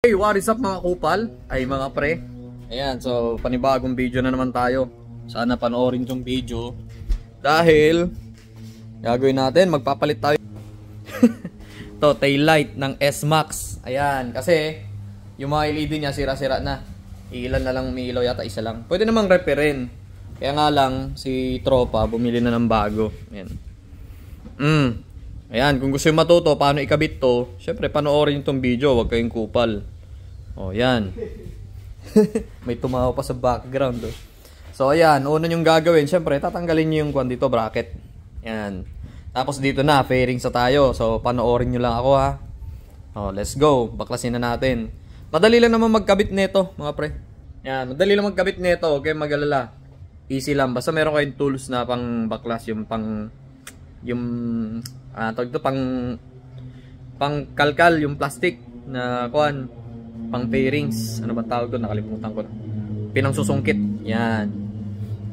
Hey, what is up mga kupal? Ay mga pre. Ayan, so panibagong video na naman tayo. Sana panoorin tong video. Dahil gagawin natin, magpapalit tayo. To tail light ng S-Max. Ayan, kasi yung mga LED niya sira-sira na. Ilan na lang umiilaw yata, isa lang. Pwede namang reparin. Kaya nga lang si tropa bumili na ng bago. Ayan. Ayan, kung gusto yung matuto paano ikabit to, syempre panoorin tong video, wag kayong kupal. Oh, yan. May tumawa pa sa background. Oh. So, ayan, una yung gagawin, syempre tatanggalin nyo yung kwan dito, bracket. Yan. Tapos dito na, fairings na tayo. So, panoorin nyo lang ako ha. Oh, let's go. Baklasin na natin. Madali lang naman magkabit nito, mga pre. Yan, madali lang magkabit nito, okay, mag-alala. Easy lang, basta meron kayong tools na pang baklas, yung tawag ito, pang kalkal, yung plastic na kuan, pang fairings, ano ba tawag doon, nakalimutan ko na. Pinang susungkit, yan.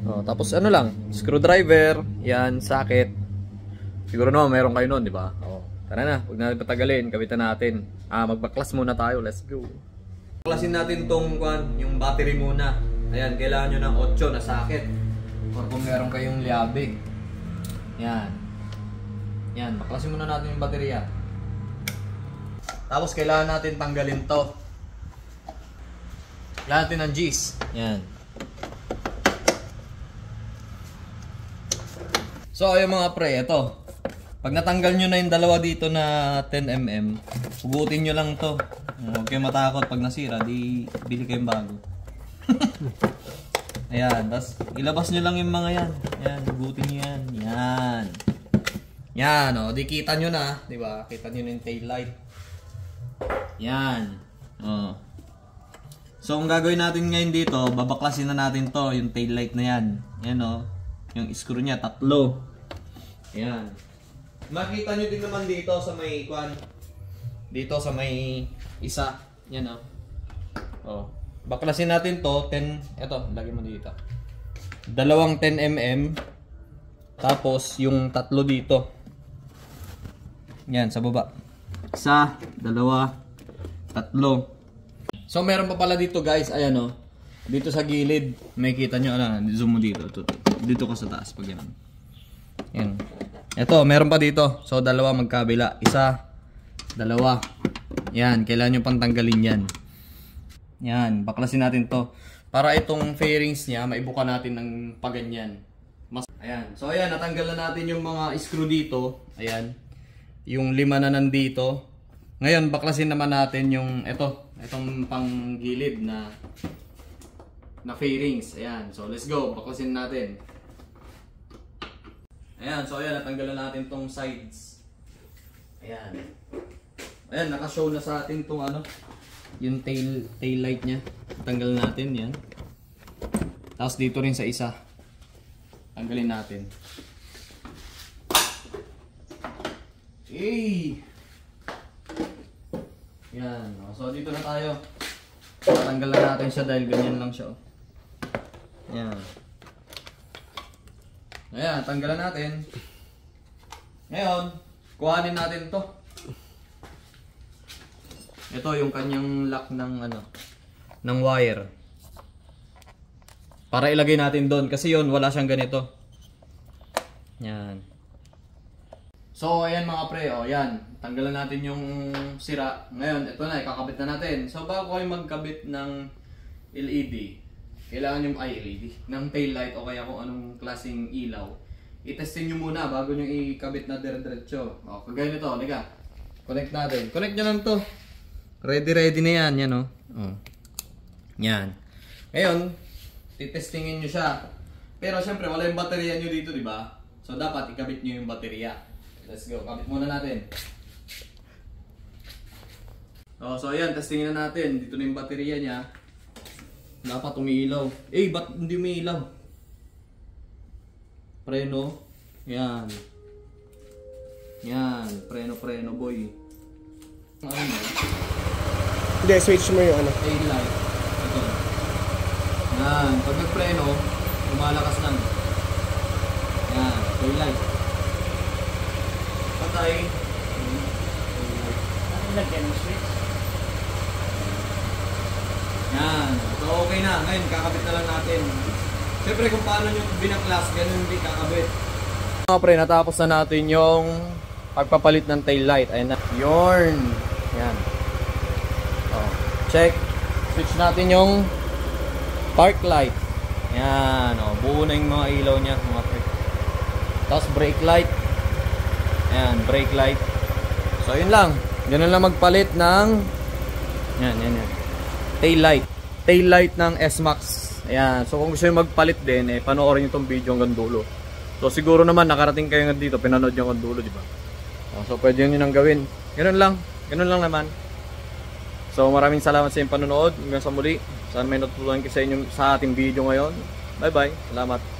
O, tapos ano lang, screwdriver, yan, socket. Siguro naman meron kayo noon, di ba? O, tara na, huwag natin patagalin, kabitan natin. Magbaklas muna tayo, let's go. Baklasin natin tong kuan, yung battery muna. Ayan, kailangan nyo ng 8 na socket. Or kung meron kayong liabe. Yan. Yan, baklasin muna natin yung baterya. Tapos kailangan natin tanggalin to. Kailangan natin ng G's. Yan. So ayun mga pre, ito. Pag natanggal nyo na yung dalawa dito na 10mm, hugutin nyo lang to. Huwag kayong matakot pag nasira, di bili kayong bago. Ayan, tapos ilabas nyo lang yung mga yan. Yan, hugutin nyo yan. Yan. Yan, o, di kita nyo na, di ba? Kita nyo na yung tail light. Yan. O. So, kung gagawin natin ngayon dito, babaklasin na natin to, yung tail light na yan. Yan, o. Yung screw niya, 3. Yan. Makita nyo din naman dito sa may, dito sa may isa. Yan, o. O. Baklasin natin to, 10, eto, lagay mo dito. Dalawang 10mm. Tapos, yung 3 dito. Yan, sa baba. 1, 2, 3. So, meron pa pala dito guys. Ayan o. Dito sa gilid. May kita nyo. Zoom mo dito. Dito ka sa taas. Pag yan. Yan. Ito, meron pa dito. So, 2 magkabila. 1, 2. Yan. Kailangan nyo pang tanggalin yan. Yan. Baklasin natin to. Para itong fairings niya, maibuka natin ng paganyan. Ayan. So, ayan. Natanggal na natin yung mga screw dito. Ayan. Yung 5 na nandito. Ngayon, baklasin naman natin yung itong panggilid na fairings. Ayan. So, let's go. Baklasin natin. Ayan. So, ayan. Natanggalan natin tong sides. Ayan. Ayan. Naka-show na sa atin tong yung tail light nya. Tanggalan natin. Yan. Tapos dito rin sa isa. Tanggalin natin. Hey! Yan. So, dito na tayo. Tanggal na natin siya dahil ganyan lang siya. Yan. Ayan, tanggalan natin. Ngayon, kuhanin natin to. Ito yung kanyang lock ng ng wire. Para ilagay natin doon kasi yon wala siyang ganito. Yan. So, ayan mga pre, yan. Tanggalan natin yung sira. Ngayon, ito na, ikakabit na natin. So, bago kayo magkabit ng LED, kailangan yung LED, ng tail light o kaya kung anong klaseng ilaw. I-testin nyo muna bago nyo ikabit na dire-diretso. O, kagaya nito, liga. Connect natin. Connect nyo lang to. Ready na yan, yan o. Yan. Ngayon, titestingin nyo siya. Pero, syempre, wala yung baterya nyo dito, di ba? So, dapat ikabit nyo yung baterya. Let's go. Kapit muna natin. So ayan, testingin na natin. Dito na yung baterya niya. Dapat umiilaw. Ba't hindi umiilaw? Preno. Yan. Yan. Preno boy. Hindi, switch mo yung tail light. Ito. Yan. Pag nagpreno, lumalakas lang. Yan. Tail light. Patay. Ano lagyan ng switch? Yan. So okay na. Ngayon, kakabit na lang natin. Siyempre kung paano nyo binaklas, ganun hindi kakabit. Mga pre, natapos na natin yung pagpapalit ng tail light. Ayan na. Yorn. Yan. Oh, check. Switch natin yung park light. Yan. Oh, buo na yung mga ilaw niya. Mga pre. Tapos brake light. Ayan, brake light. So yun lang. Ganun lang magpalit ng yan. Tail light. Tail light ng S-Max. Ayan. So kung gusto nyo magpalit din, panoorin nyo itong video hanggang dulo. So siguro naman nakarating kayo nga dito, pinanood nyo hanggang dulo, di ba? So pwede nyo nang gawin. Ganun lang. Ganun lang naman. So maraming salamat sa inyong panonood. Hanggang sa muli. Sana may natutunan kayo sa ating video ngayon. Bye bye. Salamat.